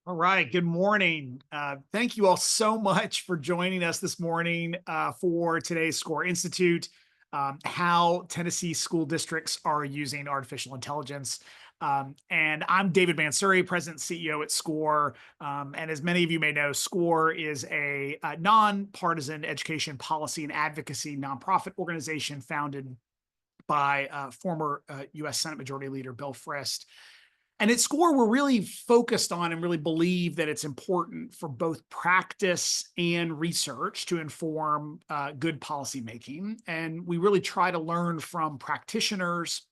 All right. Good morning. Thank you all so much for joining us this morning for today's SCORE Institute, how Tennessee school districts are using artificial intelligence. And I'm David Mansuri, President and CEO at SCORE. And as many of you may know, SCORE is a nonpartisan education policy and advocacy nonprofit organization founded by former U.S. Senate Majority Leader Bill Frist. And at SCORE, we're really focused on and really believe that it's important for both practice and research to inform good policymaking. And we really try to learn from practitioners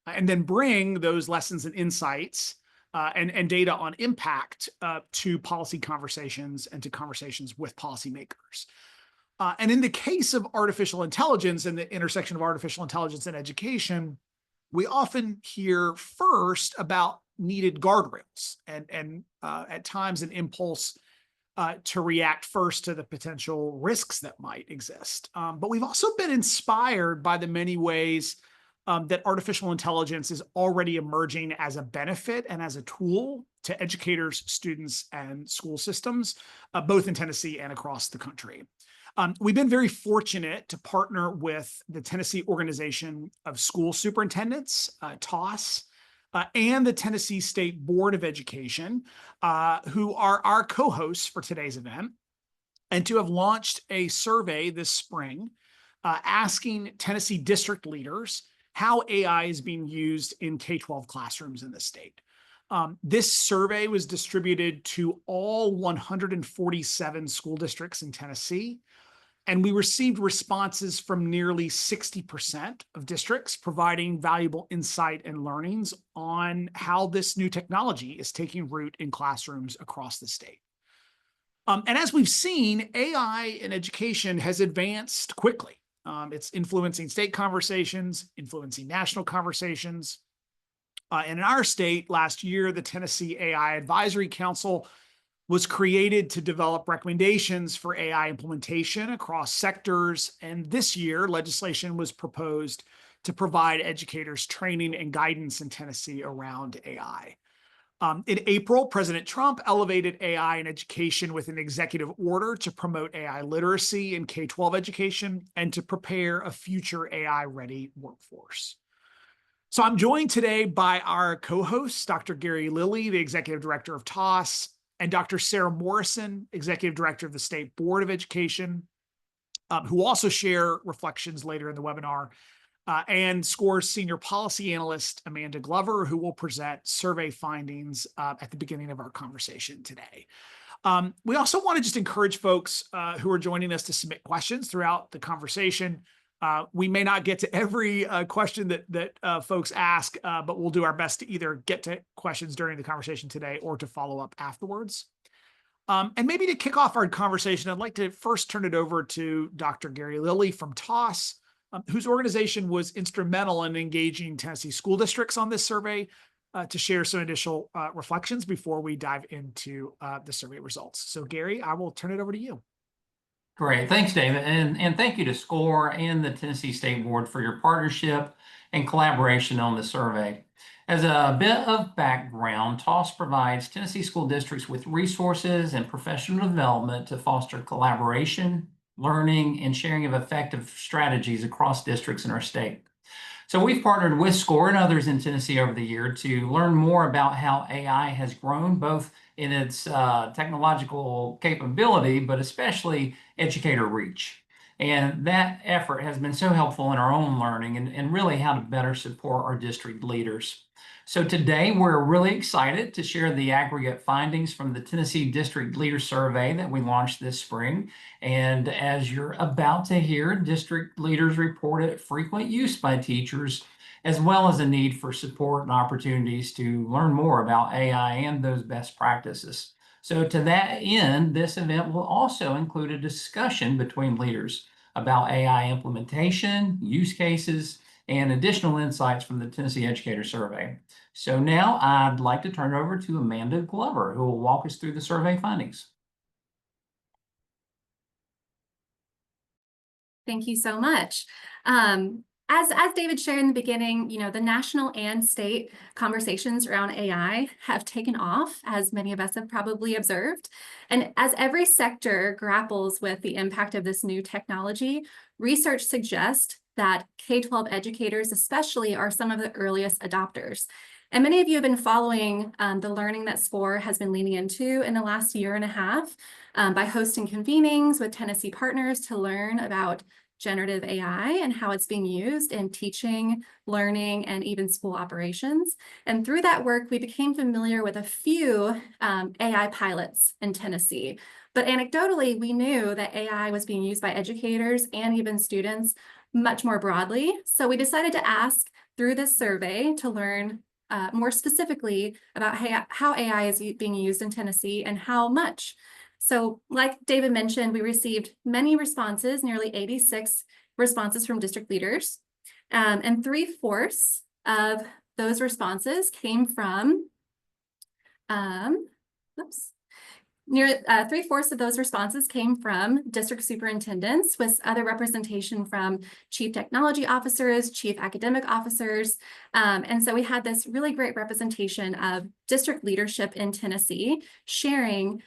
and then bring those lessons and insights and data on impact to policy conversations and to conversations with policymakers. And in the case of artificial intelligence and the intersection of artificial intelligence and education, we often hear first about needed guardrails and at times an impulse to react first to the potential risks that might exist. But we've also been inspired by the many ways that artificial intelligence is already emerging as a benefit and as a tool to educators, students, and school systems, both in Tennessee and across the country. We've been very fortunate to partner with the Tennessee Organization of School Superintendents, TOSS, and the Tennessee State Board of Education, who are our co-hosts for today's event, and to have launched a survey this spring asking Tennessee district leaders how AI is being used in K-12 classrooms in the state. This survey was distributed to all 147 school districts in Tennessee, and we received responses from nearly 60% of districts providing valuable insight and learnings on how this new technology is taking root in classrooms across the state. And as we've seen, AI in education has advanced quickly. It's influencing state conversations, influencing national conversations. And in our state last year, the Tennessee AI Advisory Council was created to develop recommendations for AI implementation across sectors. And this year, legislation was proposed to provide educators training and guidance in Tennessee around AI. In April, President Trump elevated AI in education with an executive order to promote AI literacy in K-12 education and to prepare a future AI-ready workforce. So I'm joined today by our co-hosts, Dr. Gary Lilly, the Executive Director of TOSS, and Dr. Sarah Morrison, Executive Director of the State Board of Education, who also share reflections later in the webinar, and SCORE's Senior Policy Analyst, Amanda Glover, who will present survey findings at the beginning of our conversation today. We also want to just encourage folks who are joining us to submit questions throughout the conversation. We may not get to every question that folks ask, but we'll do our best to either get to questions during the conversation today or to follow up afterwards. And maybe to kick off our conversation, I'd like to first turn it over to Dr. Gary Lilly from TOSS, whose organization was instrumental in engaging Tennessee school districts on this survey to share some additional reflections before we dive into the survey results. So Gary, I will turn it over to you. Great. Thanks, David. And thank you to SCORE and the Tennessee State Board for your partnership and collaboration on the survey. As a bit of background, TOSS provides Tennessee school districts with resources and professional development to foster collaboration, learning, and sharing of effective strategies across districts in our state. So we've partnered with SCORE and others in Tennessee over the year to learn more about how AI has grown, both in its technological capability, but especially educator reach. And that effort has been so helpful in our own learning and really how to better support our district leaders. So today we're really excited to share the aggregate findings from the Tennessee District Leader Survey that we launched this spring. And as you're about to hear, district leaders reported frequent use by teachers, as well as a need for support and opportunities to learn more about AI and those best practices. So to that end, this event will also include a discussion between leaders about AI implementation, use cases, and additional insights from the Tennessee Educator Survey. So now I'd like to turn it over to Amanda Glover, who will walk us through the survey findings. Thank you so much. As David shared in the beginning, the national and state conversations around AI have taken off, as many of us have probably observed. And as every sector grapples with the impact of this new technology, research suggests that K-12 educators especially are some of the earliest adopters. And many of you have been following the learning that SCORE has been leaning into in the last year and a half by hosting convenings with Tennessee partners to learn about generative AI and how it's being used in teaching, learning, and even school operations. And through that work, we became familiar with a few AI pilots in Tennessee. But anecdotally, we knew that AI was being used by educators and even students much more broadly. So we decided to ask through this survey to learn more specifically about how AI is being used in Tennessee and how much. So like David mentioned, we received many responses, nearly 86 responses from district leaders. And 3/4 of those responses came from, Near 3/4 of those responses came from district superintendents, with other representation from chief technology officers, chief academic officers. And so we had this really great representation of district leadership in Tennessee sharing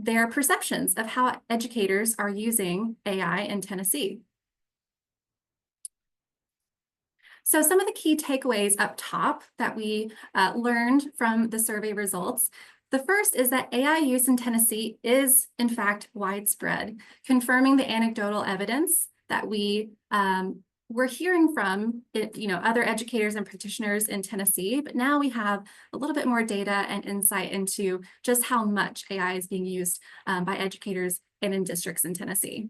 their perceptions of how educators are using AI in Tennessee. So some of the key takeaways up top that we learned from the survey results. The first is that AI use in Tennessee is, in fact, widespread, confirming the anecdotal evidence that we're hearing from other educators and practitioners in Tennessee, but now we have a little bit more data and insight into just how much AI is being used by educators and in districts in Tennessee.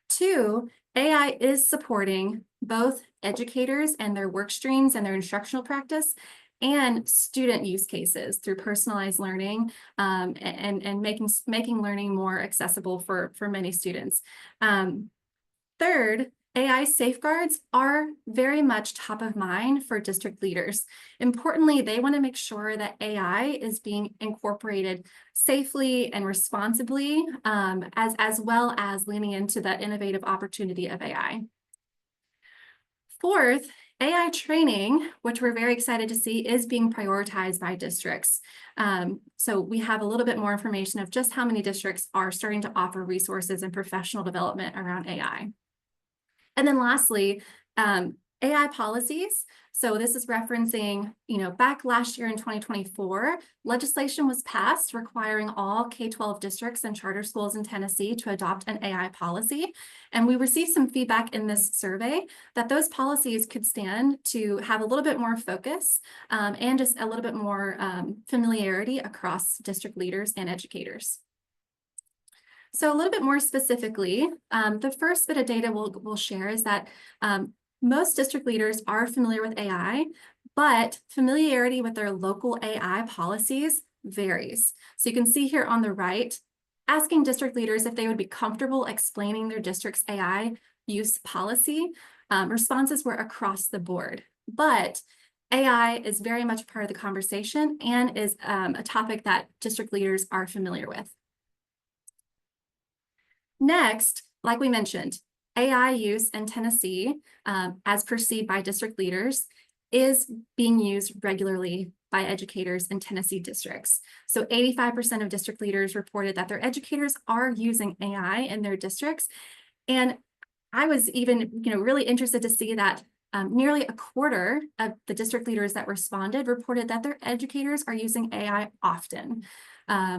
2, AI is supporting both educators and their work streams and their instructional practice and student use cases through personalized learning and making learning more accessible for many students. Third, AI safeguards are very much top of mind for district leaders. Importantly, they want to make sure that AI is being incorporated safely and responsibly, as well as leaning into the innovative opportunity of AI. Fourth, AI training, which we're very excited to see, is being prioritized by districts. So we have a little bit more information of just how many districts are starting to offer resources and professional development around AI. And then lastly, AI policies. So this is referencing, back last year in 2024, legislation was passed requiring all K-12 districts and charter schools in Tennessee to adopt an AI policy. And we received some feedback in this survey that those policies could stand to have a little bit more focus and just a little bit more familiarity across district leaders and educators. So a little bit more specifically, the first bit of data we'll share is that most district leaders are familiar with AI, but familiarity with their local AI policies varies. So you can see here on the right, asking district leaders if they would be comfortable explaining their district's AI use policy, responses were across the board. But AI is very much part of the conversation and is a topic that district leaders are familiar with. Next, like we mentioned, AI use in Tennessee, as perceived by district leaders, is being used regularly by educators in Tennessee districts. So 85% of district leaders reported that their educators are using AI in their districts. And I was even, really interested to see that nearly a quarter of the district leaders that responded reported that their educators are using AI often.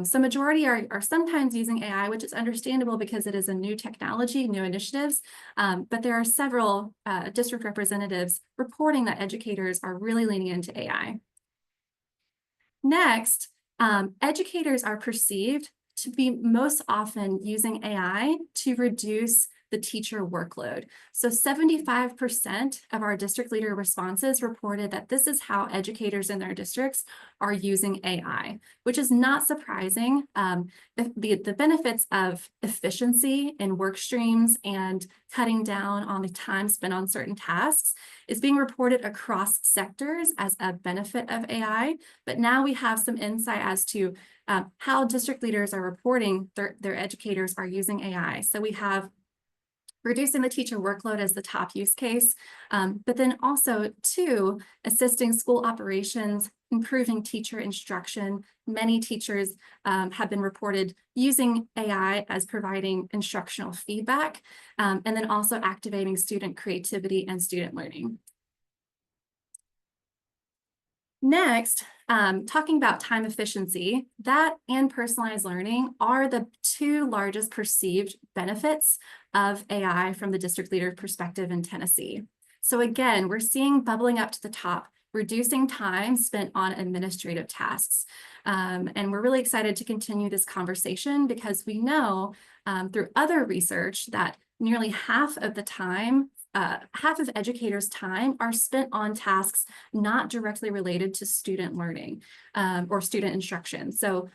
So majority are sometimes using AI, which is understandable because it is a new technology, new initiatives, but there are several district representatives reporting that educators are really leaning into AI. Next, educators are perceived to be most often using AI to reduce the teacher workload. So 75% of our district leader responses reported that this is how educators in their districts are using AI, which is not surprising. The benefits of efficiency in work streams and cutting down on the time spent on certain tasks is being reported across sectors as a benefit of AI. But now we have some insight as to how district leaders are reporting their educators are using AI. So we have reducing the teacher workload as the top use case, but then also two, assisting school operations, improving teacher instruction. Many teachers have been reported using AI as providing instructional feedback, and then also activating student creativity and student learning. Next, talking about time efficiency, that and personalized learning are the two largest perceived benefits of AI from the district leader perspective in Tennessee. So again, we're seeing bubbling up to the top, reducing time spent on administrative tasks. And we're really excited to continue this conversation because we know through other research that nearly half of the time, half of educators' time are spent on tasks not directly related to student learning or student instruction. So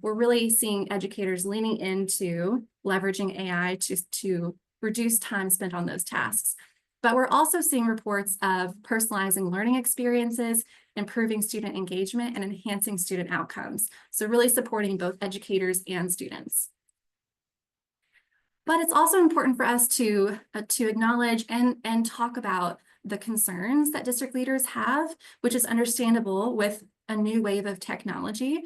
we're really seeing educators leaning into leveraging AI to reduce time spent on those tasks. But we're also seeing reports of personalizing learning experiences, improving student engagement, and enhancing student outcomes. So really supporting both educators and students. But it's also important for us to acknowledge and talk about the concerns that district leaders have, which is understandable with a new wave of technology.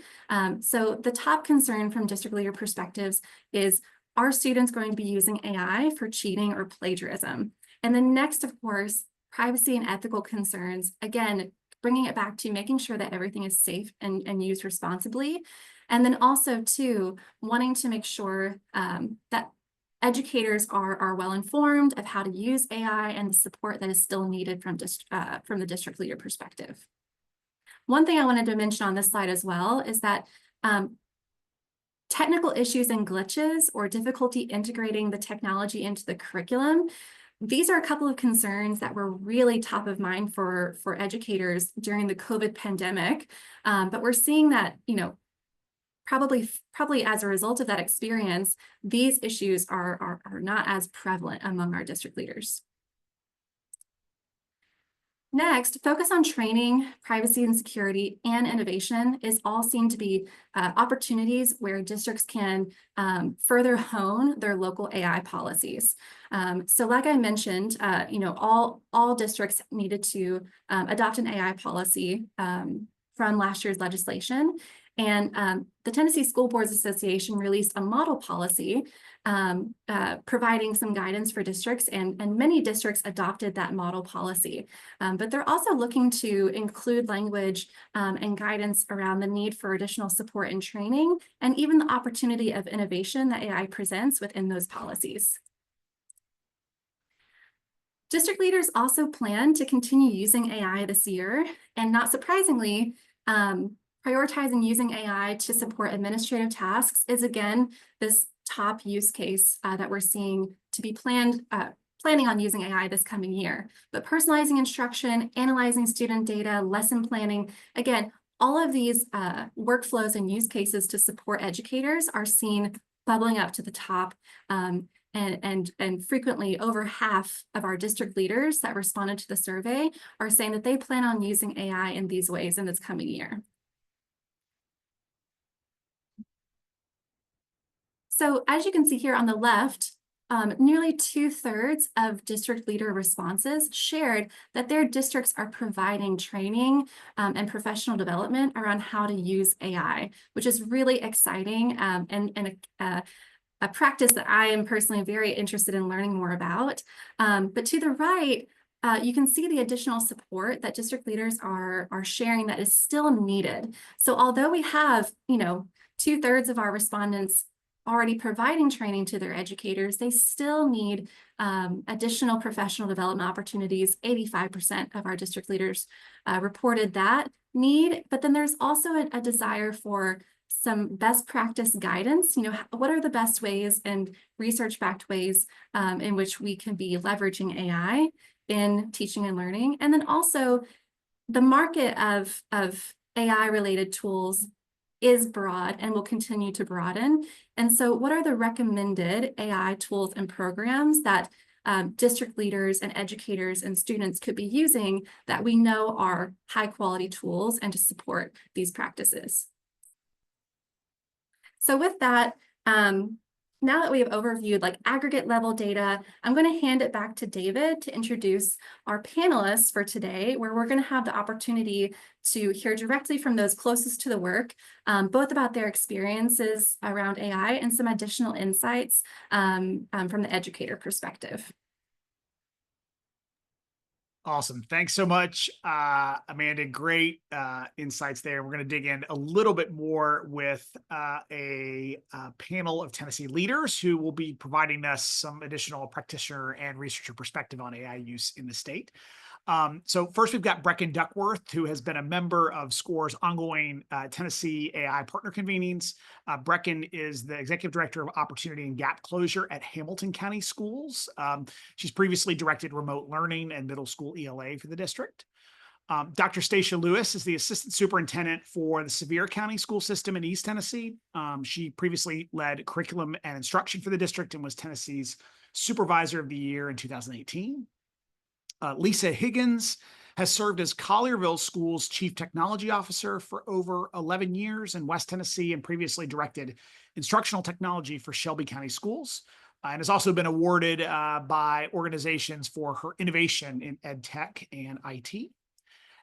So the top concern from district leader perspectives is, are students going to be using AI for cheating or plagiarism? And then next, of course, privacy and ethical concerns, again, bringing it back to making sure that everything is safe and used responsibly. And then also, too, wanting to make sure that educators are well informed of how to use AI and the support that is still needed from the district leader perspective. One thing I wanted to mention on this slide as well is that technical issues and glitches or difficulty integrating the technology into the curriculum, these are a couple of concerns that were really top of mind for educators during the COVID pandemic. But we're seeing that, probably as a result of that experience, these issues are not as prevalent among our district leaders. Next, focus on training, privacy and security, and innovation is all seen to be opportunities where districts can further hone their local AI policies. So like I mentioned, all districts needed to adopt an AI policy from last year's legislation. And the Tennessee School Boards Association released a model policy providing some guidance for districts, and many districts adopted that model policy. But they're also looking to include language and guidance around the need for additional support and training, and even the opportunity of innovation that AI presents within those policies. District leaders also plan to continue using AI this year, and not surprisingly, prioritizing using AI to support administrative tasks is, again, this top use case that we're seeing to be planning on using AI this coming year. But personalizing instruction, analyzing student data, lesson planning, again, all of these workflows and use cases to support educators are seen bubbling up to the top. And frequently over half of our district leaders that responded to the survey are saying that they plan on using AI in these ways in this coming year. So as you can see here on the left, nearly 2/3 of district leader responses shared that their districts are providing training and professional development around how to use AI, which is really exciting and a practice that I am personally very interested in learning more about. But to the right, you can see the additional support that district leaders are sharing that is still needed. So although we have, 2/3 of our respondents already providing training to their educators, they still need additional professional development opportunities. 85% of our district leaders reported that need, but then there's also a desire for some best practice guidance. What are the best ways and research-backed ways in which we can be leveraging AI in teaching and learning? And then also the market of AI-related tools is broad and will continue to broaden. And so what are the recommended AI tools and programs that district leaders and educators and students could be using that we know are high quality tools and to support these practices? So with that, now that we have overviewed like aggregate level data, I'm going to hand it back to David to introduce our panelists for today, where we're going to have the opportunity to hear directly from those closest to the work, both about their experiences around AI and some additional insights from the educator perspective. Awesome. Thanks so much, Amanda. Great insights there. We're going to dig in a little bit more with a panel of Tennessee leaders who will be providing us some additional practitioner and researcher perspective on AI use in the state. So first, we've got Brecken Duckworth, who has been a member of SCORE's ongoing Tennessee AI partner convenings. Brecken is the executive director of opportunity and gap closure at Hamilton County Schools. She's previously directed remote learning and middle school ELA for the district. Dr. Stacia Lewis is the assistant superintendent for the Sevier County school system in East Tennessee. She previously led curriculum and instruction for the district and was Tennessee's supervisor of the year in 2018. Lisa Higgins has served as Collierville School's chief technology officer for over 11 years in West Tennessee and previously directed instructional technology for Shelby County Schools, and has also been awarded by organizations for her innovation in ed tech and IT.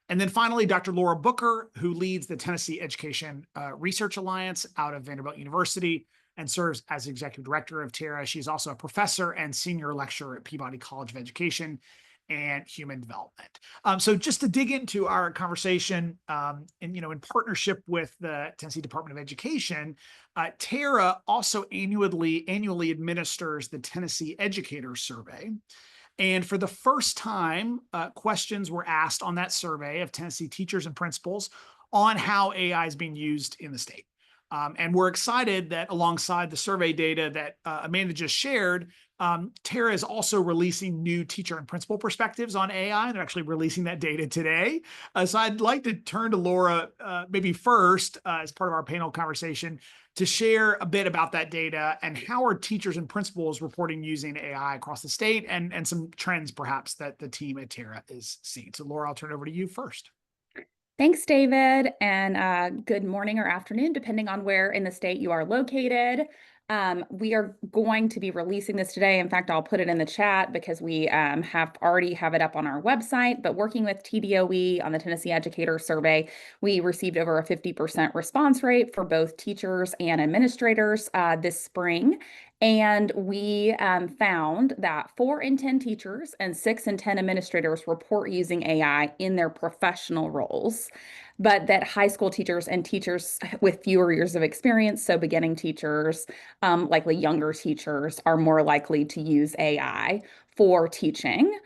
And then finally, Dr. Laura Booker, who leads the Tennessee Education Research Alliance out of Vanderbilt University and serves as executive director of TERA. She's also a professor and senior lecturer at Peabody College of Education and Human Development. So just to dig into our conversation, and in partnership with the Tennessee Department of Education, TERA also annually administers the Tennessee Educator Survey. And for the first time, questions were asked on that survey of Tennessee teachers and principals on how AI is being used in the state. And we're excited that alongside the survey data that Amanda just shared, TERA is also releasing new teacher and principal perspectives on AI. They're actually releasing that data today. So I'd like to turn to Laura maybe first as part of our panel conversation to share a bit about that data and how are teachers and principals reporting using AI across the state and some trends perhaps that the team at TERA is seeing. So Laura, I'll turn it over to you first. Thanks, David, and good morning or afternoon, depending on where in the state you are located. We are going to be releasing this today. In fact, I'll put it in the chat because we already have it up on our website. But working with TDOE on the Tennessee Educator Survey, we received over a 50% response rate for both teachers and administrators this spring. And we found that 4 in 10 teachers and 6 in 10 administrators report using AI in their professional roles, but that high school teachers and teachers with fewer years of experience, so beginning teachers, likely younger teachers, are more likely to use AI for teaching.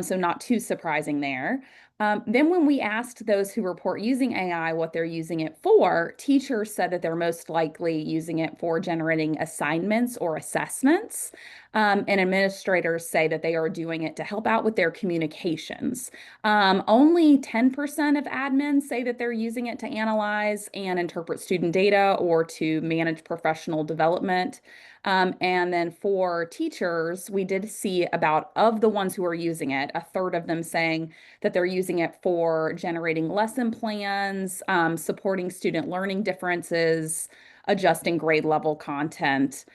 So not too surprising there. Then when we asked those who report using AI what they're using it for, teachers said that they're most likely using it for generating assignments or assessments. And administrators say that they are doing it to help out with their communications. Only 10% of admins say that they're using it to analyze and interpret student data or to manage professional development. And then for teachers, we did see about, of the ones who are using it, a third of them saying that they're using it for generating lesson plans, supporting student learning differences, adjusting grade level content.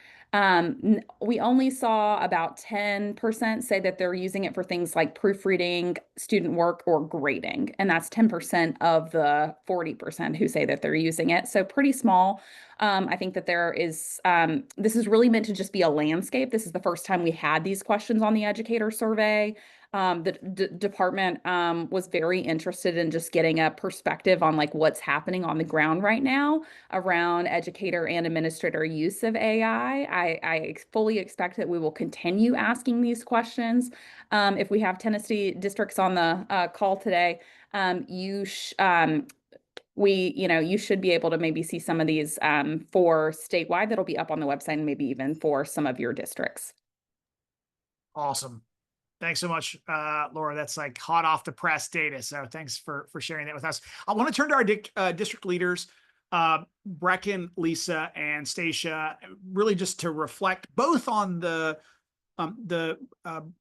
We only saw about 10% say that they're using it for things like proofreading, student work, or grading. And that's 10% of the 40% who say that they're using it. So pretty small. I think that there is, this is really meant to just be a landscape. This is the first time we had these questions on the educator survey. The department was very interested in just getting a perspective on like what's happening on the ground right now around educator and administrator use of AI. I fully expect that we will continue asking these questions. If we have Tennessee districts on the call today, you should be able to maybe see some of these for statewide that'll be up on the website and maybe even for some of your districts. Awesome. Thanks so much, Laura. That's like hot off the press data. So thanks for sharing that with us. I want to turn to our district leaders, Brecken, Lisa, and Stacia, really just to reflect both on the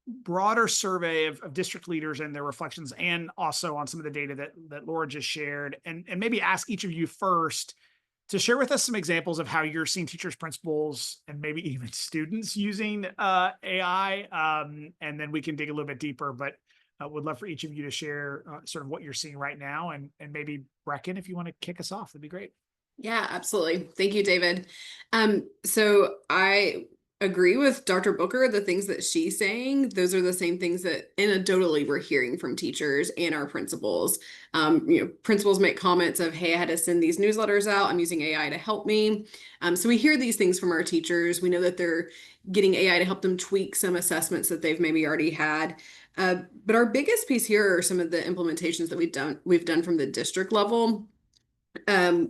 broader survey of district leaders and their reflections, and also on some of the data that Laura just shared, and maybe ask each of you first to share with us some examples of how you're seeing teachers, principals, and maybe even students using AI. And then we can dig a little bit deeper, but would love for each of you to share sort of what you're seeing right now. And maybe Brecken, if you want to kick us off, that'd be great. Yeah, absolutely. Thank you, David. So I agree with Dr. Booker. The things that she's saying, those are the same things that anecdotally we're hearing from teachers and our principals. Principals make comments of, hey, I had to send these newsletters out. I'm using AI to help me. So we hear these things from our teachers. We know that they're getting AI to help them tweak some assessments that they've maybe already had. But our biggest piece here are some of the implementations that we've done from the district level.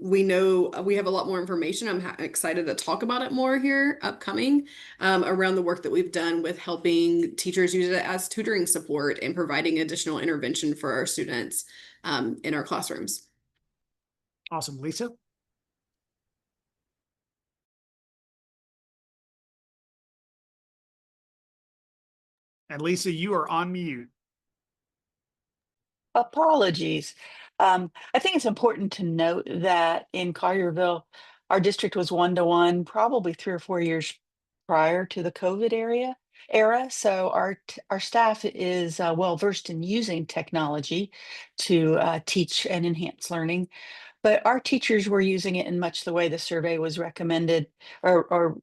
We know we have a lot more information. I'm excited to talk about it more here upcoming around the work that we've done with helping teachers use it as tutoring support and providing additional intervention for our students in our classrooms. Awesome. Lisa? And Lisa, you are on mute. Apologies. I think it's important to note that in Collierville, our district was 1-to-1 probably 3 or 4 years prior to the COVID era. So our staff is well versed in using technology to teach and enhance learning. But our teachers were using it in much the way the survey was recommended or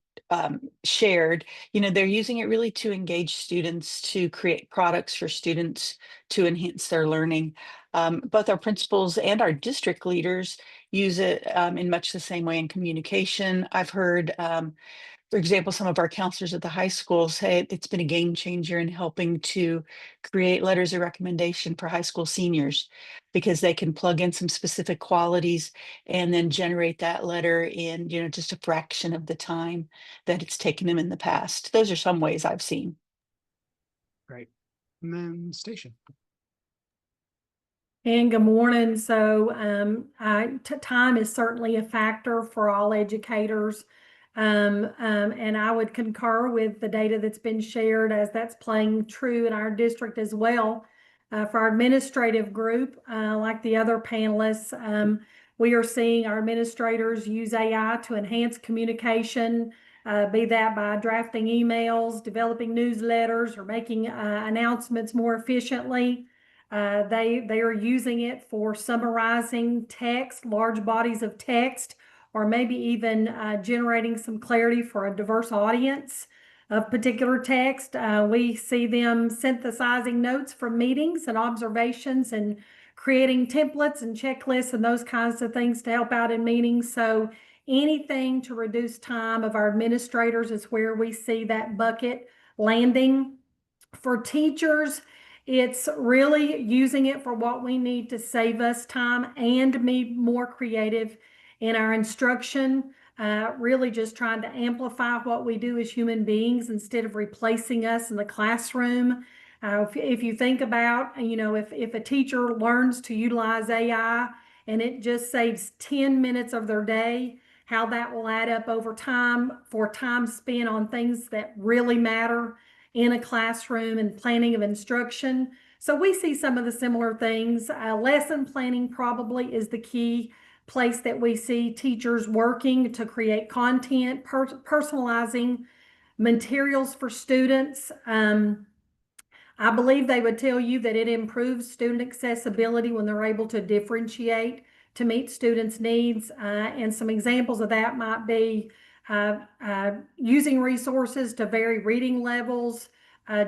shared. They're using it really to engage students, to create products for students to enhance their learning. Both our principals and our district leaders use it in much the same way in communication. I've heard, for example, some of our counselors at the high school say it's been a game changer in helping to create letters of recommendation for high school seniors because they can plug in some specific qualities and then generate that letter in, just a fraction of the time that it's taken them in the past. Those are some ways I've seen. Great. And then Station. And good morning. So time is certainly a factor for all educators. And I would concur with the data that's been shared as that's playing true in our district as well. For our administrative group, like the other panelists, we are seeing our administrators use AI to enhance communication, be that by drafting emails, developing newsletters, or making announcements more efficiently. They are using it for summarizing text, large bodies of text, or maybe even generating some clarity for a diverse audience of particular text. We see them synthesizing notes from meetings and observations and creating templates and checklists and those kinds of things to help out in meetings. So anything to reduce time of our administrators is where we see that bucket landing. For teachers, it's really using it for what we need to save us time and be more creative in our instruction, really just trying to amplify what we do as human beings instead of replacing us in the classroom. If you think about, if a teacher learns to utilize AI and it just saves 10 minutes of their day, how that will add up over time for time spent on things that really matter in a classroom and planning of instruction. So we see some of the similar things. Lesson planning probably is the key place that we see teachers working to create content, personalizing materials for students. I believe they would tell you that it improves student accessibility when they're able to differentiate to meet students' needs. And some examples of that might be using resources to vary reading levels,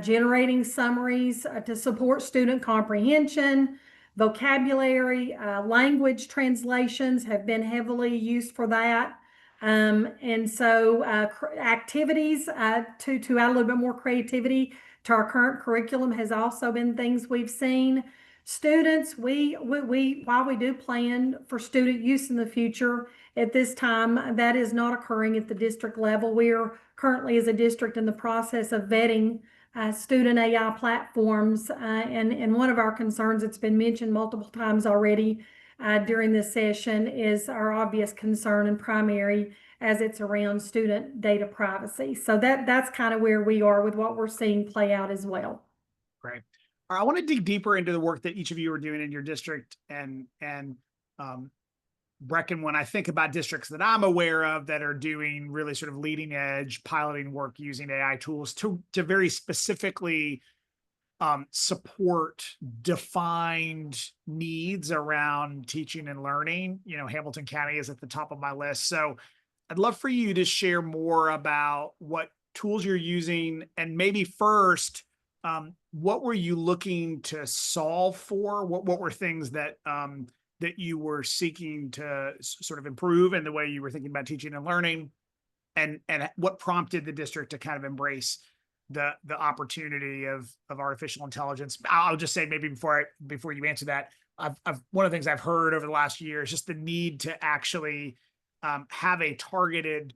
generating summaries to support student comprehension, vocabulary, language translations have been heavily used for that. And so activities to add a little bit more creativity to our current curriculum has also been things we've seen. Students, while we do plan for student use in the future, at this time, that is not occurring at the district level. We are currently as a district in the process of vetting student AI platforms. And one of our concerns, it's been mentioned multiple times already during this session, is our obvious concern and primary as it's around student data privacy. So that's kind of where we are with what we're seeing play out as well. Great. All right, I want to dig deeper into the work that each of you are doing in your district and Brecken, when I think about districts that I'm aware of that are doing really sort of leading edge piloting work using AI tools to very specifically support defined needs around teaching and learning, Hamilton County is at the top of my list. So I'd love for you to share more about what tools you're using, and maybe first, what were you looking to solve for? What were things that that you were seeking to sort of improve in the way you were thinking about teaching and learning, and what prompted the district to kind of embrace the opportunity of artificial intelligence? I'll just say, maybe before you answer that, I've one of the things I've heard over the last year is just the need to actually have a targeted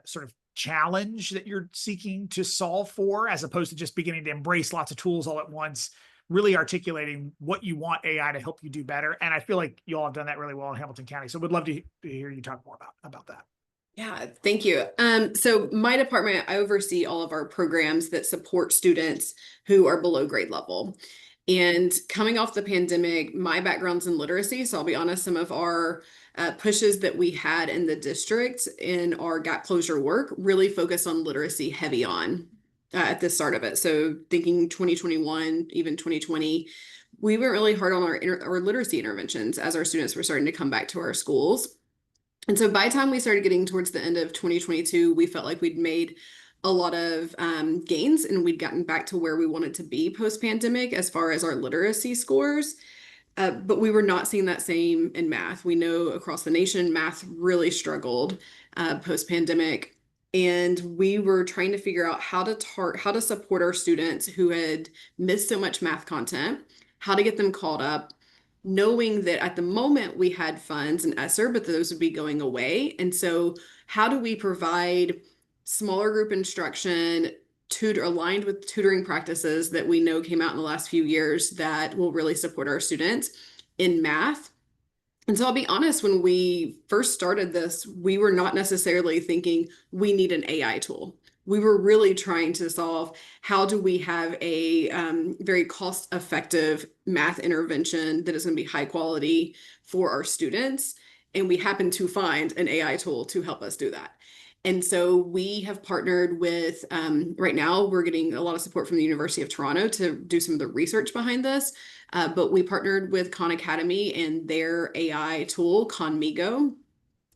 sort of challenge that you're seeking to solve for, as opposed to just beginning to embrace lots of tools all at once, really articulating what you want AI to help you do better. And I feel like you all have done that really well in Hamilton County. So would love to hear you talk more about that. Yeah, thank you. So my department, I oversee all of our programs that support students who are below grade level. And coming off the pandemic, my background's in literacy. So I'll be honest, some of our pushes that we had in the district in our gap closure work really focused on literacy heavy on at the start of it. So thinking 2021, even 2020, we went really hard on our literacy interventions as our students were starting to come back to our schools. And so by the time we started getting towards the end of 2022, we felt like we'd made a lot of gains, and we'd gotten back to where we wanted to be post-pandemic as far as our literacy scores. But we were not seeing that same in math. We know across the nation, math really struggled post-pandemic. And we were trying to figure out how to support our students who had missed so much math content, how to get them caught up, knowing that at the moment we had funds in ESSER, but those would be going away. And so how do we provide smaller group instruction aligned with tutoring practices that we know came out in the last few years that will really support our students in math? And so I'll be honest, when we first started this, we were not necessarily thinking we need an AI tool. We were really trying to solve, how do we have a very cost-effective math intervention that is going to be high quality for our students? And we happened to find an AI tool to help us do that. And so we have partnered with, right now, we're getting a lot of support from the University of Toronto to do some of the research behind this. But we partnered with Khan Academy and their AI tool, Khanmigo.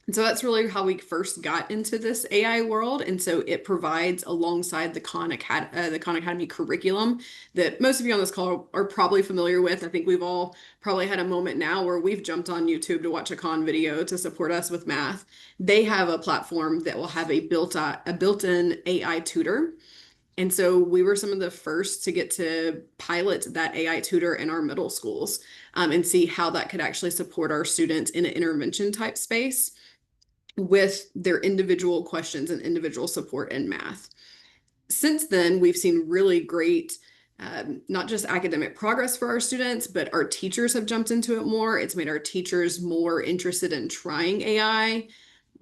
And so that's really how we first got into this AI world. And so it provides, alongside the Khan Academy curriculum that most of you on this call are probably familiar with. I think we've all probably had a moment now where we've jumped on YouTube to watch a Khan video to support us with math. They have a platform that will have a built-in AI tutor. And so we were some of the first to get to pilot that AI tutor in our middle schools and see how that could actually support our students in an intervention type space with their individual questions and individual support in math. Since then, we've seen really great, not just academic progress for our students, but our teachers have jumped into it more. It's made our teachers more interested in trying AI.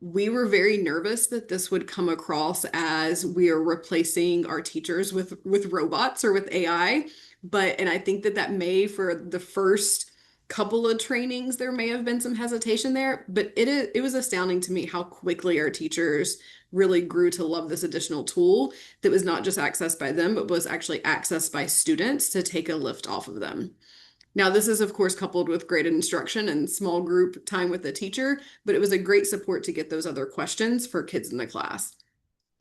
We were very nervous that this would come across as we are replacing our teachers with robots or with AI. And I think that may, for the first couple of trainings, there may have been some hesitation there, but it was astounding to me how quickly our teachers really grew to love this additional tool that was not just accessed by them, but was actually accessed by students to take a lift off of them. Now, this is, of course, coupled with great instruction and small group time with the teacher, but it was a great support to get those other questions for kids in the class.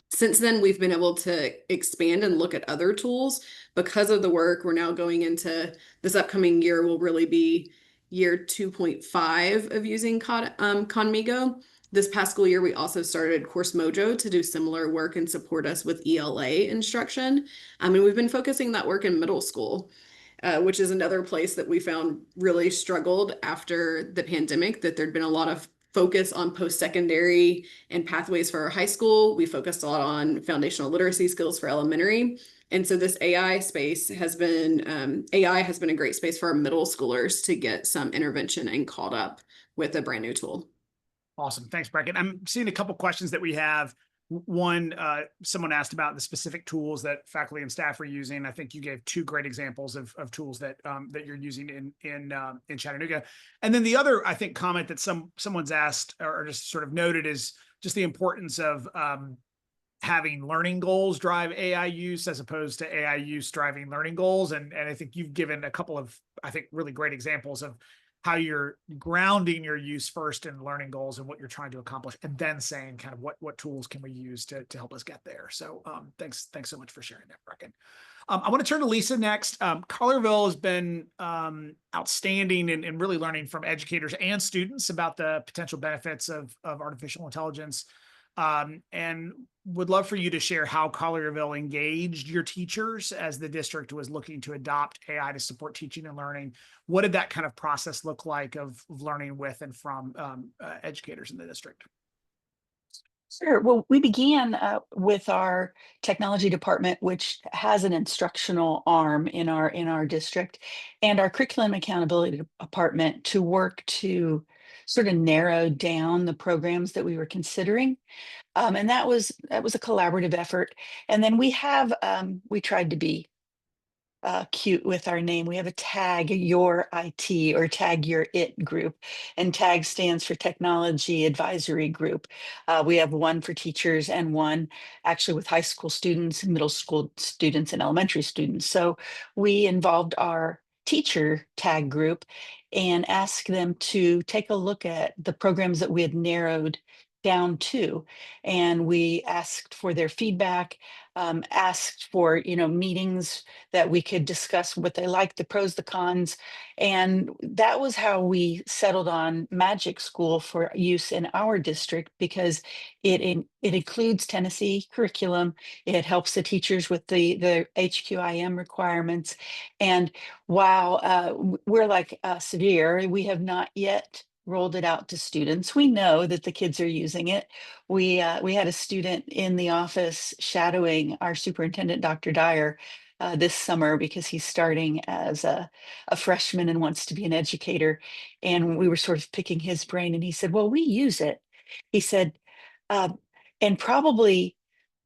Since then, we've been able to expand and look at other tools. Because of the work, we're now going into this upcoming year will really be year 2.5 of using Khanmigo. This past school year, we also started Course Mojo to do similar work and support us with ELA instruction. And we've been focusing that work in middle school, which is another place that we found really struggled after the pandemic, that there'd been a lot of focus on post-secondary and pathways for our high school. We focused a lot on foundational literacy skills for elementary. And so this AI space has been a great space for our middle schoolers to get some intervention and caught up with a brand new tool. Awesome. Thanks, Brecken. I'm seeing a couple questions that we have One, someone asked about the specific tools that faculty and staff are using. I think you gave two great examples of tools that that you're using in Chattanooga. And then the other, I think, comment that someone's asked or just sort of noted is just the importance of having learning goals drive AI use as opposed to AI use driving learning goals. And I think you've given a couple of, I think, really great examples of how you're grounding your use first in learning goals and what you're trying to accomplish, and then saying kind of what tools can we use to help us get there. So thanks so much for sharing that, Brecken. I want to turn to Lisa next. Collierville has been outstanding in really learning from educators and students about the potential benefits of artificial intelligence. And would love for you to share how Collierville engaged your teachers as the district was looking to adopt AI to support teaching and learning. What did that kind of process look like of learning with and from educators in the district? Sure. Well, we began with our technology department, which has an instructional arm in our district, and our curriculum accountability department to work to sort of narrow down the programs that we were considering. And that was a collaborative effort. And then we tried to be cute with our name. We have a Tag Your IT or Tag Your IT group, and TAG stands for Technology Advisory Group. We have one for teachers and one actually with high school students, middle school students, and elementary students. So we involved our teacher tag group and asked them to take a look at the programs that we had narrowed down to, and we asked for their feedback, asked for meetings that we could discuss what they liked, the pros, the cons. And that was how we settled on Magic School for use in our district, because it includes Tennessee curriculum. It helps the teachers with the HQIM requirements. And while we're like Sevier, we have not yet rolled it out to students. We know that the kids are using it. We had a student in the office shadowing our superintendent, Dr. Dyer, this summer because he's starting as a freshman and wants to be an educator. And we were sort of picking his brain, and he said, "Well, we use it." He said, "And probably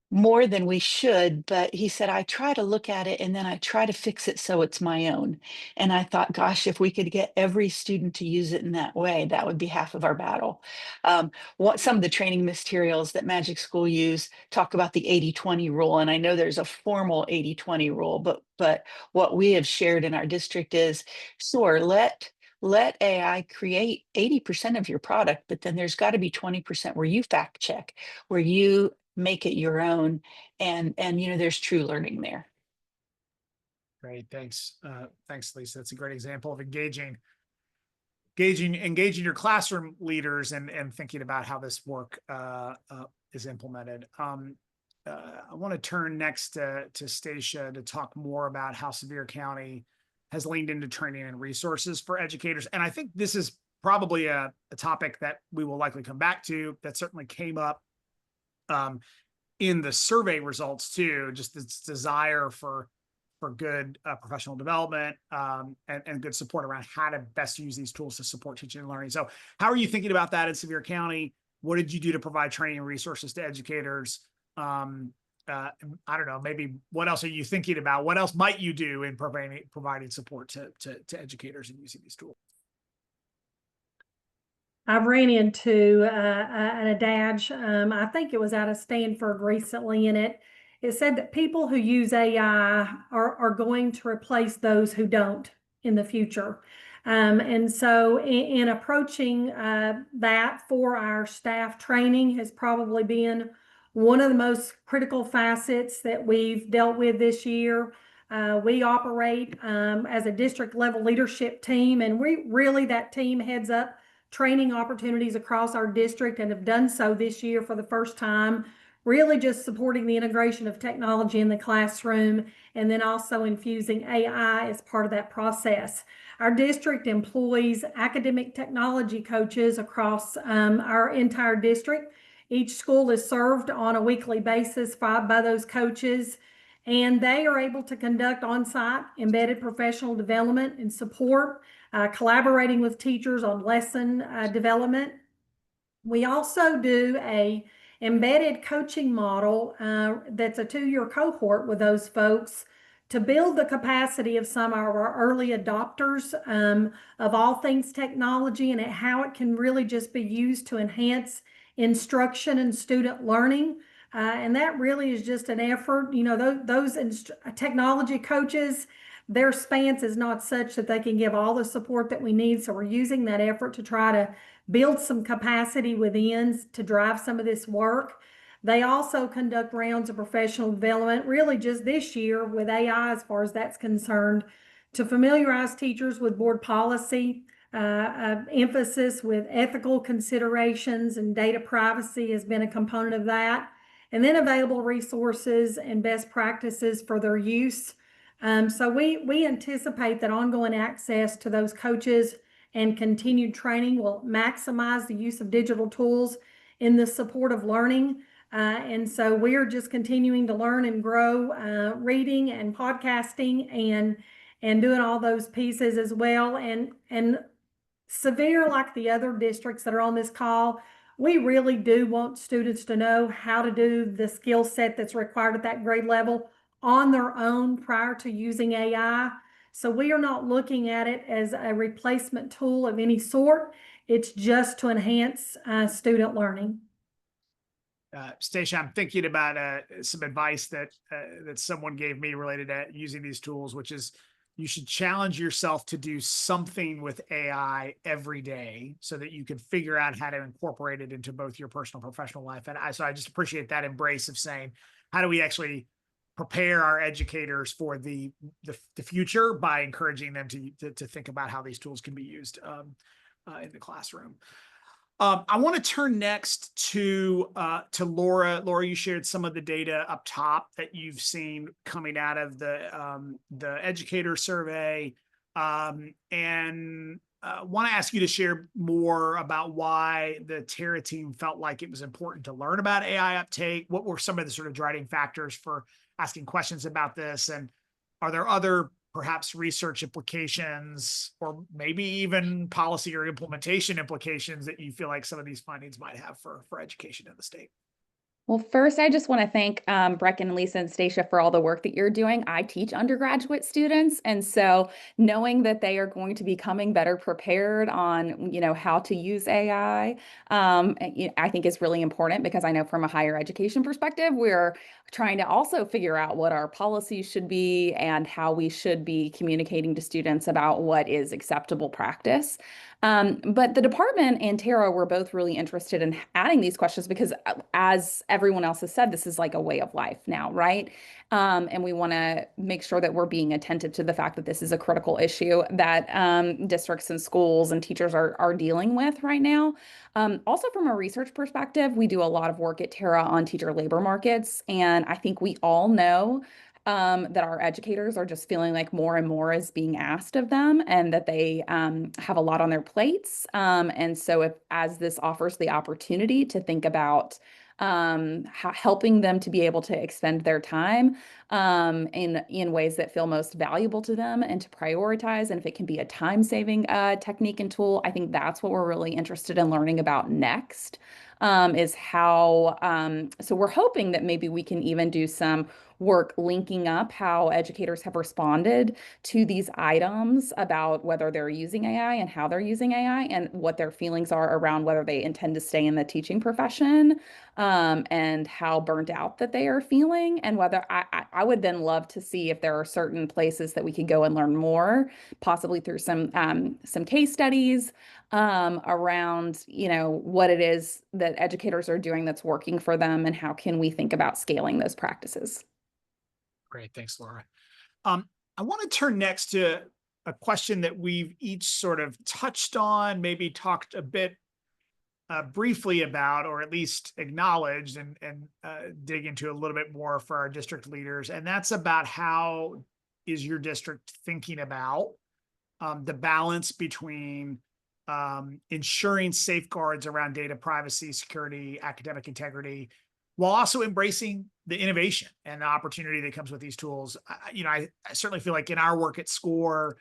more than we should," but he said, "I try to look at it and then I try to fix it so it's my own." And I thought, gosh, if we could get every student to use it in that way, that would be half of our battle. Some of the training materials that Magic School use talk about the 80-20 rule. And I know there's a formal 80-20 rule, but what we have shared in our district is, sure, let AI create 80% of your product, but then there's got to be 20% where you fact check, where you make it your own, and there's true learning there. Great, thanks. Thanks, Lisa. That's a great example of engaging your classroom leaders and thinking about how this work is implemented. I want to turn next to Stacia to talk more about how Sevier County has leaned into training and resources for educators. And I think this is probably a topic that we will likely come back to. That certainly came up in the survey results too, just this desire for good professional development and good support around how to best use these tools to support teaching and learning. So how are you thinking about that in Sevier County? What did you do to provide training and resources to educators? I don't know, maybe what else are you thinking about? What else might you do in providing support to educators in using these tools? I've ran into an adage, I think it was out of Stanford recently, and it said that people who use AI are going to replace those who don't in the future. And so in approaching that for our staff, training has probably been one of the most critical facets that we've dealt with this year. We operate as a district level leadership team, and that team heads up training opportunities across our district and have done so this year for the first time, really just supporting the integration of technology in the classroom and then also infusing AI as part of that process. Our district employs academic technology coaches across our entire district. Each school is served on a weekly basis by those coaches, and they are able to conduct on-site embedded professional development and support, collaborating with teachers on lesson development. We also do a embedded coaching model that's a 2-year cohort with those folks to build the capacity of some of our early adopters of all things technology and how it can really just be used to enhance instruction and student learning. And that really is just an effort. You know, those technology coaches, their stance is not such that they can give all the support that we need. So we're using that effort to try to build some capacity within to drive some of this work. They also conduct rounds of professional development, really just this year with AI as far as that's concerned, to familiarize teachers with board policy, emphasis with ethical considerations, and data privacy has been a component of that. And then available resources and best practices for their use. So we anticipate that ongoing access to those coaches and continued training will maximize the use of digital tools in the support of learning. And so we're just continuing to learn and grow, reading and podcasting and doing all those pieces as well. And severe, like the other districts that are on this call, we really do want students to know how to do the skill set that's required at that grade level on their own prior to using AI. So we are not looking at it as a replacement tool of any sort. It's just to enhance student learning. Stacia, I'm thinking about some advice that someone gave me related to using these tools, which is you should challenge yourself to do something with AI every day so that you can figure out how to incorporate it into both your personal and professional life. And so I just appreciate that embrace of saying, how do we actually prepare our educators for the future by encouraging them to think about how these tools can be used in the classroom. I want to turn next to Laura. Laura, you shared some of the data up top that you've seen coming out of the educator survey, and want to ask you to share more about why the Terra team felt like it was important to learn about AI uptake. What were some of the sort of driving factors for asking questions about this, and are there other perhaps research implications or maybe even policy or implementation implications that you feel like some of these findings might have for education in the state? Well, first, I just want to thank Brecken, Lisa, and Stacia for all the work that you're doing. I teach undergraduate students, and so knowing that they are going to be coming better prepared on, how to use AI, I think is really important because I know from a higher education perspective, we're trying to also figure out what our policies should be and how we should be communicating to students about what is acceptable practice. But the department and Terra were both really interested in adding these questions because, as everyone else has said, this is like a way of life now, right? And we want to make sure that we're being attentive to the fact that this is a critical issue that districts and schools and teachers are dealing with right now. Also, from a research perspective, we do a lot of work at Terra on teacher labor markets, and I think we all know that our educators are just feeling like more and more is being asked of them and that they have a lot on their plates. And so as this offers the opportunity to think about helping them to be able to expend their time in ways that feel most valuable to them and to prioritize, and if it can be a time-saving technique and tool, I think that's what we're really interested in learning about next. Is how, so we're hoping that maybe we can even do some work linking up how educators have responded to these items about whether they're using AI and how they're using AI and what their feelings are around whether they intend to stay in the teaching profession, and how burnt out that they are feeling, and whether I would then love to see if there are certain places that we could go and learn more, possibly through some case studies around, what it is that educators are doing that's working for them and how can we think about scaling those practices. Great. Thanks, Laura. I want to turn next to a question that we've each sort of touched on, maybe talked a bit briefly about, or at least acknowledged and dig into a little bit more for our district leaders. And that's about how is your district thinking about the balance between ensuring safeguards around data privacy, security, academic integrity, while also embracing the innovation and the opportunity that comes with these tools. I certainly feel like in our work at SCORE,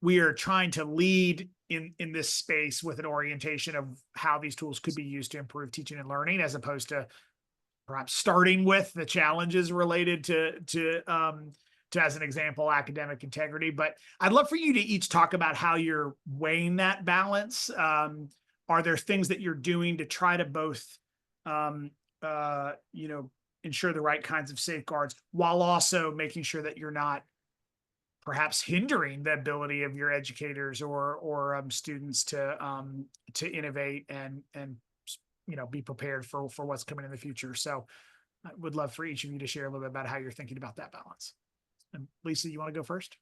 we are trying to lead in this space with an orientation of how these tools could be used to improve teaching and learning, as opposed to perhaps starting with the challenges related to, as an example, academic integrity. But I'd love for you to each talk about how you're weighing that balance. Are there things that you're doing to try to both, ensure the right kinds of safeguards while also making sure that you're not perhaps hindering the ability of your educators or students to innovate and be prepared for what's coming in the future? So I would love for each of you to share a little bit about how you're thinking about that balance. And Lisa, you want to go first?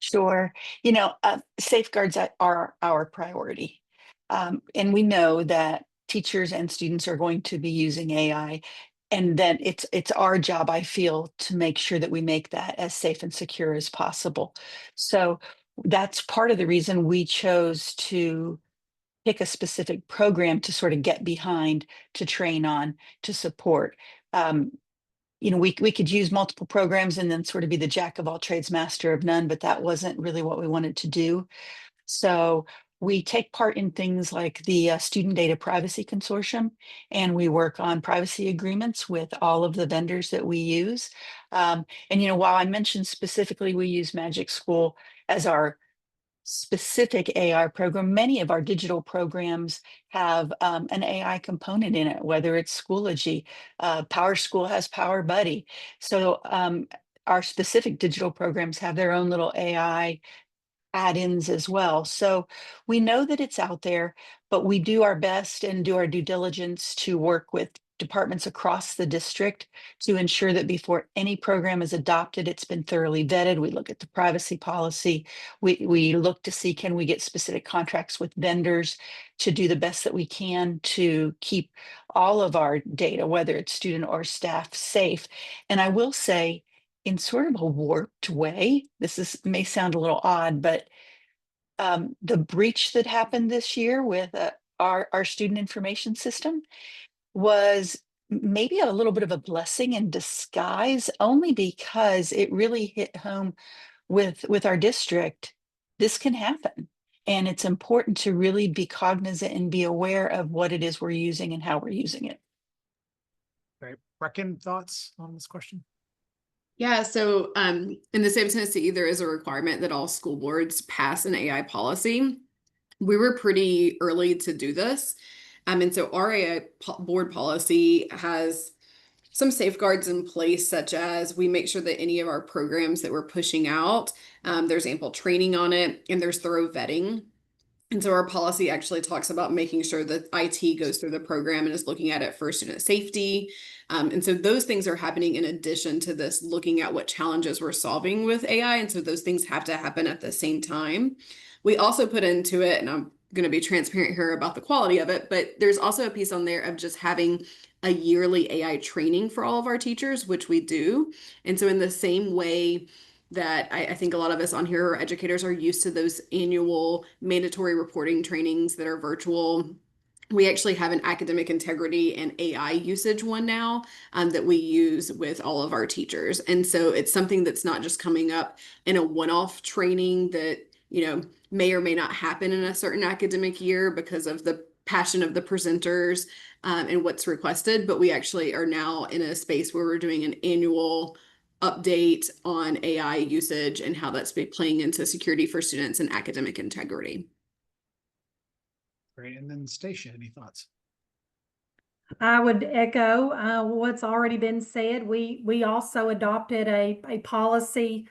Sure. Safeguards are our priority. And we know that teachers and students are going to be using AI, and then it's our job, I feel, to make sure that we make that as safe and secure as possible. So that's part of the reason we chose to pick a specific program to sort of get behind, to train on, to support. We could use multiple programs and then sort of be the jack of all trades, master of none, but that wasn't really what we wanted to do. So we take part in things like the Student Data Privacy Consortium, and we work on privacy agreements with all of the vendors that we use. And while I mentioned specifically we use Magic School as our specific AI program, many of our digital programs have an AI component in it, whether it's Schoology, PowerSchool has PowerBuddy. So our specific digital programs have their own little AI add-ins as well. So we know that it's out there, but we do our best and do our due diligence to work with departments across the district to ensure that before any program is adopted, it's been thoroughly vetted. We look at the privacy policy. We look to see, can we get specific contracts with vendors to do the best that we can to keep all of our data, whether it's student or staff, safe. And I will say, in sort of a warped way, may sound a little odd, but the breach that happened this year with our student information system was maybe a little bit of a blessing in disguise, only because it really hit home with our district. This can happen, and it's important to really be cognizant and be aware of what it is we're using and how we're using it. Right. Brecken, thoughts on this question? Yeah, so in the state of Tennessee, there is a requirement that all school boards pass an AI policy. We were pretty early to do this. And so our AI board policy has some safeguards in place, such as we make sure that any of our programs that we're pushing out, there's ample training on it and there's thorough vetting. And so our policy actually talks about making sure that IT goes through the program and is looking at it for student safety. And so those things are happening in addition to this, looking at what challenges we're solving with AI. And so those things have to happen at the same time. We also put into it, and I'm going to be transparent here about the quality of it, but there's also a piece on there of just having a yearly AI training for all of our teachers, which we do. And so in the same way that I think a lot of us on here are educators are used to those annual mandatory reporting trainings that are virtual, we actually have an academic integrity and AI usage one now that we use with all of our teachers. And so it's something that's not just coming up in a one-off training that, may or may not happen in a certain academic year because of the passion of the presenters and what's requested, but we actually are now in a space where we're doing an annual update on AI usage and how that's been playing into security for students and academic integrity. Great. And then Stacia, any thoughts? I would echo what's already been said. We also adopted a policy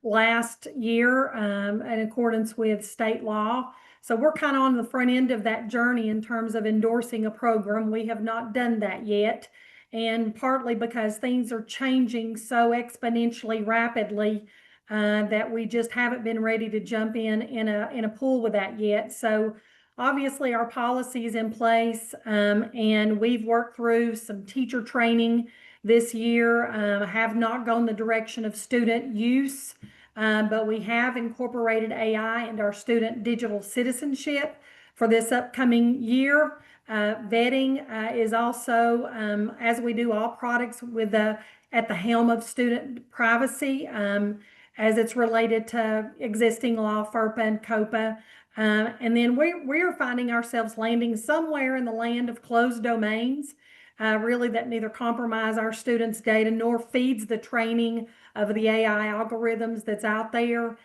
last year in accordance with state law. So we're kind of on the front end of that journey in terms of endorsing a program. We have not done that yet. And partly because things are changing so exponentially rapidly that we just haven't been ready to jump in a pool with that yet. So obviously our policy is in place and we've worked through some teacher training this year. Have not gone the direction of student use, but we have incorporated AI into our student digital citizenship for this upcoming year. Vetting is also, as we do all products, with at the helm of student privacy. as it's related to existing law, FERPA and COPA. And then we're finding ourselves landing somewhere in the land of closed domains, really that neither compromise our students' data nor feeds the training of the AI algorithms that's out there.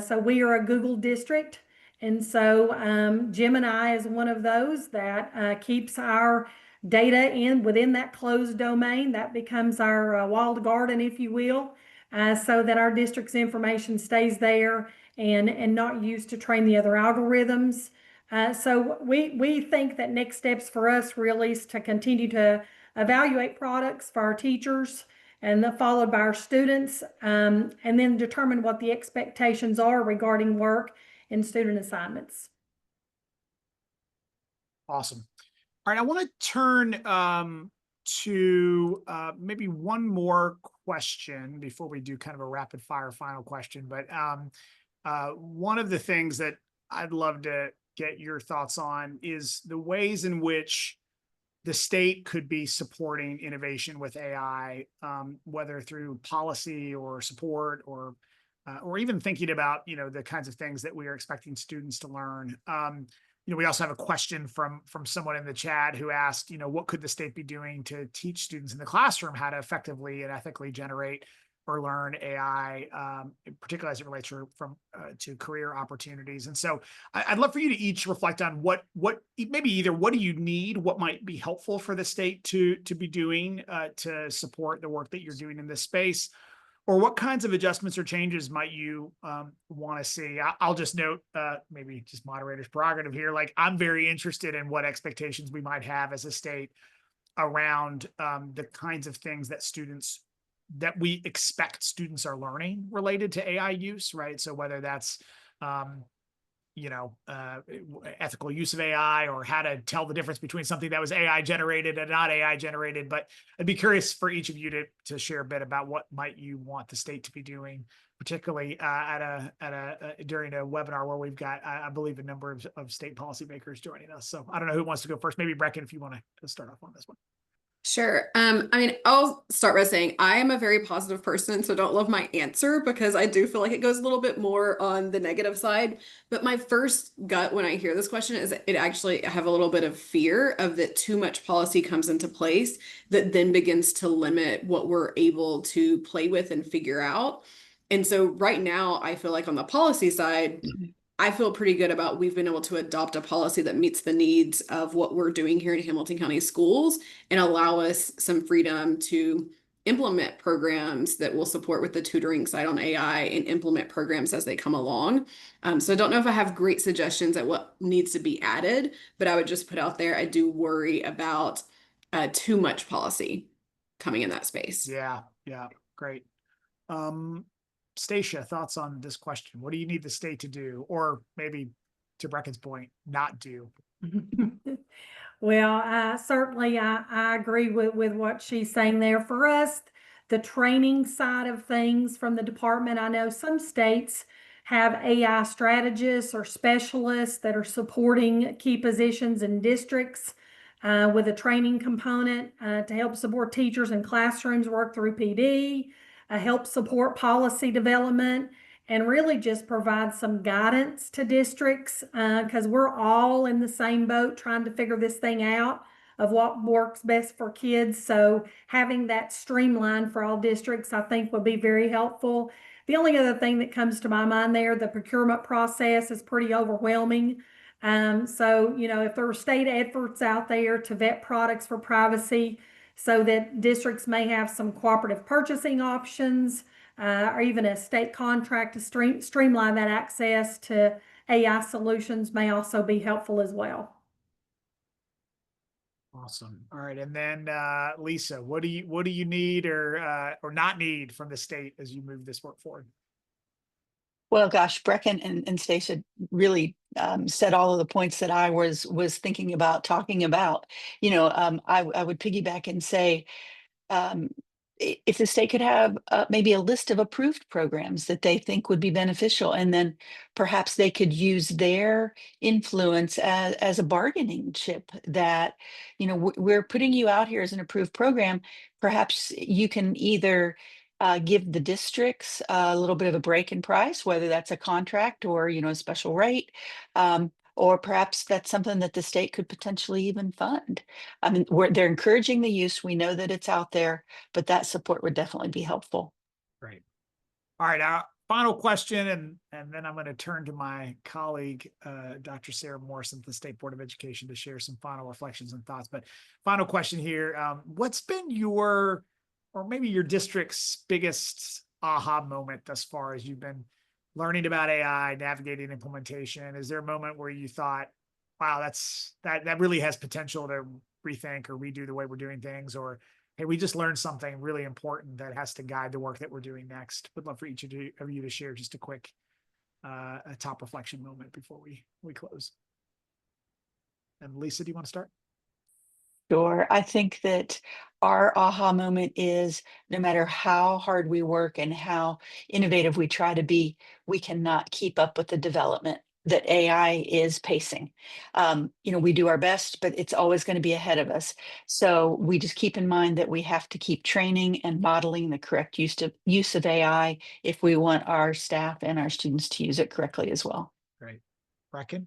So we are a Google district. And so Gemini is one of those that keeps our data within that closed domain. That becomes our walled garden, if you will, so that our district's information stays there and not used to train the other algorithms. So we think that next steps for us really is to continue to evaluate products for our teachers and then followed by our students, and then determine what the expectations are regarding work and student assignments. Awesome. All right, I want to turn to maybe one more question before we do kind of a rapid fire final question. But one of the things that I'd love to get your thoughts on is the ways in which the state could be supporting innovation with AI, whether through policy or support or even thinking about, the kinds of things that we are expecting students to learn. We also have a question from someone in the chat who asked, what could the state be doing to teach students in the classroom how to effectively and ethically generate or learn AI, particularly as it relates to career opportunities. And so I'd love for you to each reflect on what maybe either what do you need, what might be helpful for the state to be doing to support the work that you're doing in this space, or what kinds of adjustments or changes might you want to see? I'll just note, maybe just moderator's prerogative here, like I'm very interested in what expectations we might have as a state around the kinds of things that we expect students are learning related to AI use, right? So whether that's, ethical use of AI or how to tell the difference between something that was AI generated and not AI generated. But I'd be curious for each of you to share a bit about what might you want the state to be doing, particularly during a webinar where we've got, I believe, a number of state policymakers joining us. So I don't know who wants to go first. Maybe Brecken, if you want to start off on this one. Sure. I'll start by saying I am a very positive person, so don't love my answer because I do feel like it goes a little bit more on the negative side. But my first gut when I hear this question is I have a little bit of fear of that too much policy comes into place that then begins to limit what we're able to play with and figure out. And so right now, I feel like on the policy side, I feel pretty good about we've been able to adopt a policy that meets the needs of what we're doing here in Hamilton County schools and allow us some freedom to implement programs that will support with the tutoring side on AI and implement programs as they come along. So I don't know if I have great suggestions at what needs to be added, but I would just put out there, I do worry about too much policy coming in that space. Yeah, great. Stacia, thoughts on this question? What do you need the state to do, or maybe to Brecken's point, not do? Well, certainly I agree with what she's saying there. For us, the training side of things from the department, I know some states have AI strategists or specialists that are supporting key positions in districts with a training component to help support teachers in classrooms work through PD, help support policy development, and really just provide some guidance to districts because we're all in the same boat trying to figure this thing out of what works best for kids. So having that streamlined for all districts, I think would be very helpful. The only other thing that comes to my mind there, the procurement process is pretty overwhelming. So, if there are state efforts out there to vet products for privacy, so that districts may have some cooperative purchasing options or even a state contract to streamline that access to AI solutions may also be helpful as well. Awesome. All right, and then Lisa, what do you need or not need from the state as you move this work forward? Well, gosh, Brecken and Stacia really said all of the points that I was thinking about talking about. I would piggyback and say, if the state could have maybe a list of approved programs that they think would be beneficial, and then perhaps they could use their influence as a bargaining chip that, we're putting you out here as an approved program. Perhaps you can either give the districts a little bit of a break in price, whether that's a contract or, a special rate. Or perhaps that's something that the state could potentially even fund. I mean, they're encouraging the use. We know that it's out there, but that support would definitely be helpful. Great. All right, our final question, and then I'm going to turn to my colleague, Dr. Sarah Morrison at the State Board of Education to share some final reflections and thoughts. But final question here, what's been your, or maybe your district's biggest aha moment thus far as you've been learning about AI, navigating implementation? Is there a moment where you thought, wow, that really has potential to rethink or redo the way we're doing things, or hey, we just learned something really important that has to guide the work that we're doing next? Would love for each of you to share just a quick a top reflection moment before we close. And Lisa, do you want to start? Sure. I think that our aha moment is no matter how hard we work and how innovative we try to be, we cannot keep up with the development that AI is pacing. We do our best, but it's always going to be ahead of us. So we just keep in mind that we have to keep training and modeling the correct use of AI if we want our staff and our students to use it correctly as well. Great. Bracken?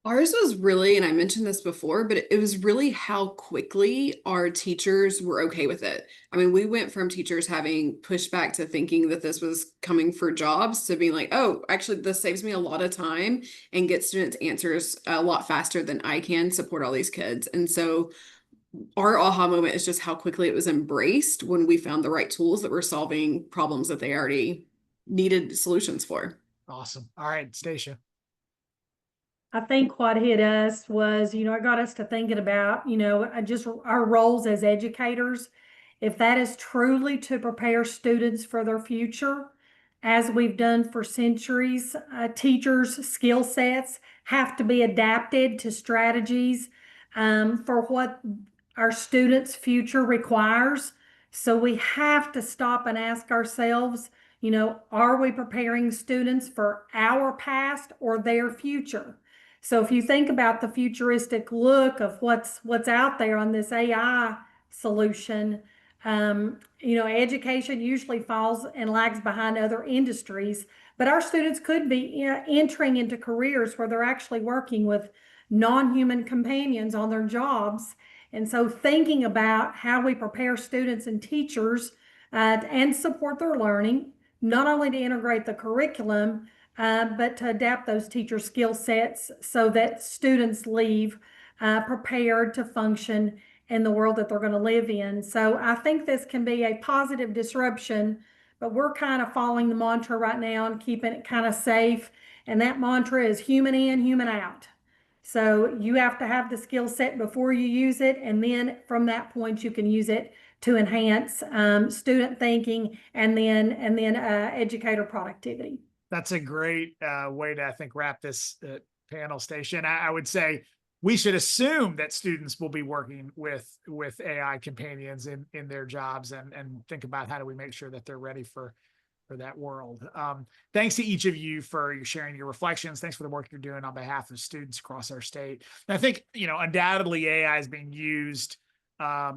Ours was really, and I mentioned this before, but it was really how quickly our teachers were okay with it. I mean, we went from teachers having pushback to thinking that this was coming for jobs to being like, oh, actually, this saves me a lot of time and gets students answers a lot faster than I can support all these kids. And so our aha moment is just how quickly it was embraced when we found the right tools that were solving problems that they already needed solutions for. Awesome. All right, Stacia. I think what hit us was, it got us to thinking about, just our roles as educators. If that is truly to prepare students for their future, as we've done for centuries, teachers' skill sets have to be adapted to strategies for what our students' future requires. So we have to stop and ask ourselves, are we preparing students for our past or their future? So if you think about the futuristic look of what's out there on this AI solution, education usually falls and lags behind other industries, but our students could be entering into careers where they're actually working with non-human companions on their jobs. And so thinking about how we prepare students and teachers and support their learning, not only to integrate the curriculum, but to adapt those teacher skill sets so that students leave prepared to function in the world that they're going to live in. So I think this can be a positive disruption, but we're kind of following the mantra right now and keeping it kind of safe. And that mantra is human in, human out. So you have to have the skill set before you use it. And then from that point, you can use it to enhance student thinking and then educator productivity. That's a great way to, I think, wrap this panel, Station. I would say we should assume that students will be working with AI companions in their jobs and think about how do we make sure that they're ready for that world. Thanks to each of you for sharing your reflections. Thanks for the work you're doing on behalf of students across our state. And I think, undoubtedly AI is being used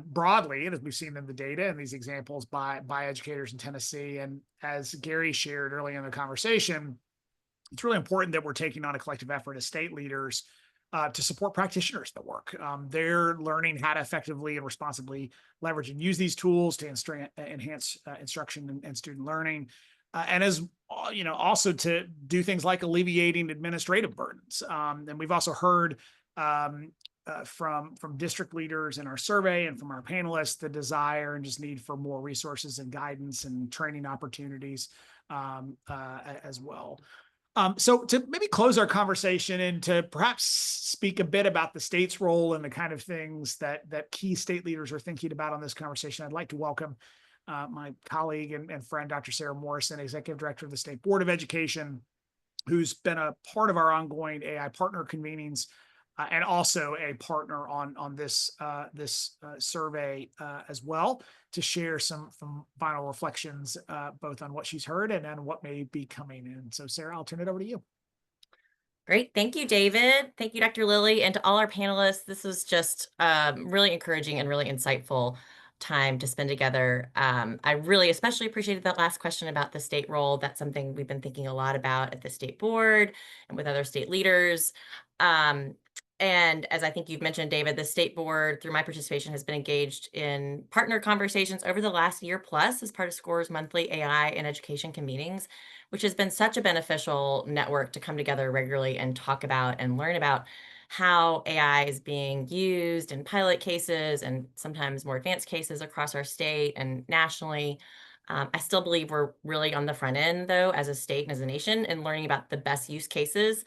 broadly, and as we've seen in the data and these examples by educators in Tennessee. And as Gary shared early in the conversation, it's really important that we're taking on a collective effort as state leaders to support practitioners that work. They're learning how to effectively and responsibly leverage and use these tools to enhance instruction and student learning. And as also to do things like alleviating administrative burdens. And we've also heard from district leaders in our survey and from our panelists the desire and just need for more resources and guidance and training opportunities as well. So to maybe close our conversation and to perhaps speak a bit about the state's role and the kind of things that key state leaders are thinking about on this conversation, I'd like to welcome my colleague and friend, Dr. Sarah Morrison, Executive Director of the State Board of Education, who's been a part of our ongoing AI partner convenings and also a partner on this survey as well, to share some final reflections both on what she's heard and then what may be coming in. So Sarah, I'll turn it over to you. Great. Thank you, David. Thank you, Dr. Lilly, and to all our panelists. This was just really encouraging and really insightful. time to spend together. I really especially appreciated that last question about the state role. That's something we've been thinking a lot about at the state board and with other state leaders. And as I think you've mentioned, David, the state board, through my participation, has been engaged in partner conversations over the last year plus as part of SCORE's monthly AI and education convenings, which has been such a beneficial network to come together regularly and talk about and learn about how AI is being used in pilot cases and sometimes more advanced cases across our state and nationally. I still believe we're really on the front end, though, as a state and as a nation, in learning about the best use cases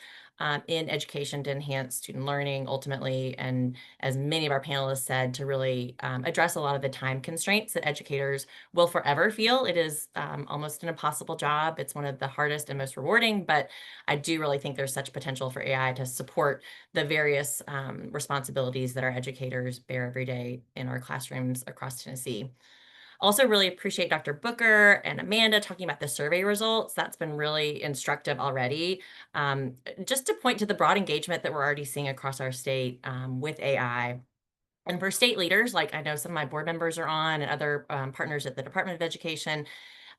in education to enhance student learning ultimately. And as many of our panelists said, to really address a lot of the time constraints that educators will forever feel. It is almost an impossible job. It's one of the hardest and most rewarding, but I do really think there's such potential for AI to support the various responsibilities that our educators bear every day in our classrooms across Tennessee. Also really appreciate Dr. Booker and Amanda talking about the survey results. That's been really instructive already. Just to point to the broad engagement that we're already seeing across our state with AI. And for state leaders, like I know some of my board members are on and other partners at the Department of Education,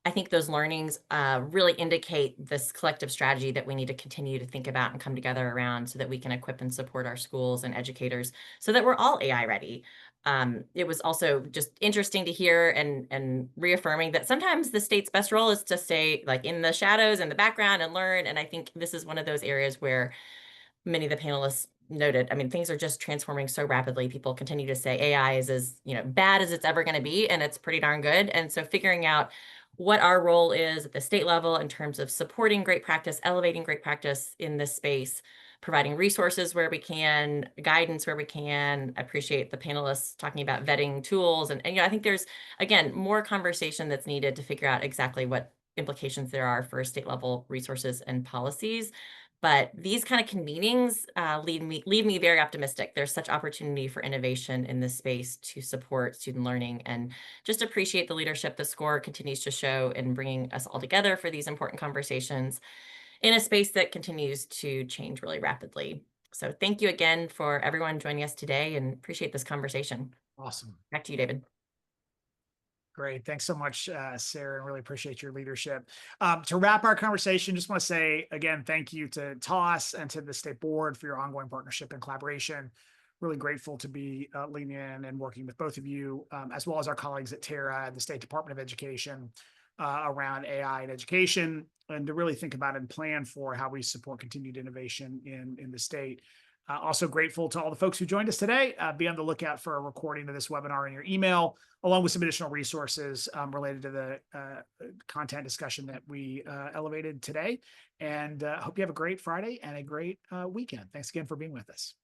I think those learnings really indicate this collective strategy that we need to continue to think about and come together around so that we can equip and support our schools and educators so that we're all AI ready. It was also just interesting to hear and reaffirming that sometimes the state's best role is to stay like in the shadows and the background and learn. And I think this is one of those areas where many of the panelists noted, I mean, things are just transforming so rapidly. People continue to say AI is as, bad as it's ever going to be, and it's pretty darn good. And so figuring out what our role is at the state level in terms of supporting great practice, elevating great practice in this space, providing resources where we can, guidance where we can. I appreciate the panelists talking about vetting tools. And I think there's, again, more conversation that's needed to figure out exactly what implications there are for state level resources and policies. But these kind of convenings leave me very optimistic. There's such opportunity for innovation in this space to support student learning, and just appreciate the leadership the SCORE continues to show in bringing us all together for these important conversations in a space that continues to change really rapidly. So thank you again for everyone joining us today, and appreciate this conversation. Awesome. Back to you, David. Great. Thanks so much, Sarah, and really appreciate your leadership. To wrap our conversation, just want to say again, thank you to TOS and to the state board for your ongoing partnership and collaboration. Really grateful to be leaning in and working with both of you, as well as our colleagues at Terra and the State Department of Education around AI and education, and to really think about and plan for how we support continued innovation in the state. Also grateful to all the folks who joined us today. Be on the lookout for a recording of this webinar in your email, along with some additional resources related to the content discussion that we elevated today. And hope you have a great Friday and a great weekend. Thanks again for being with us.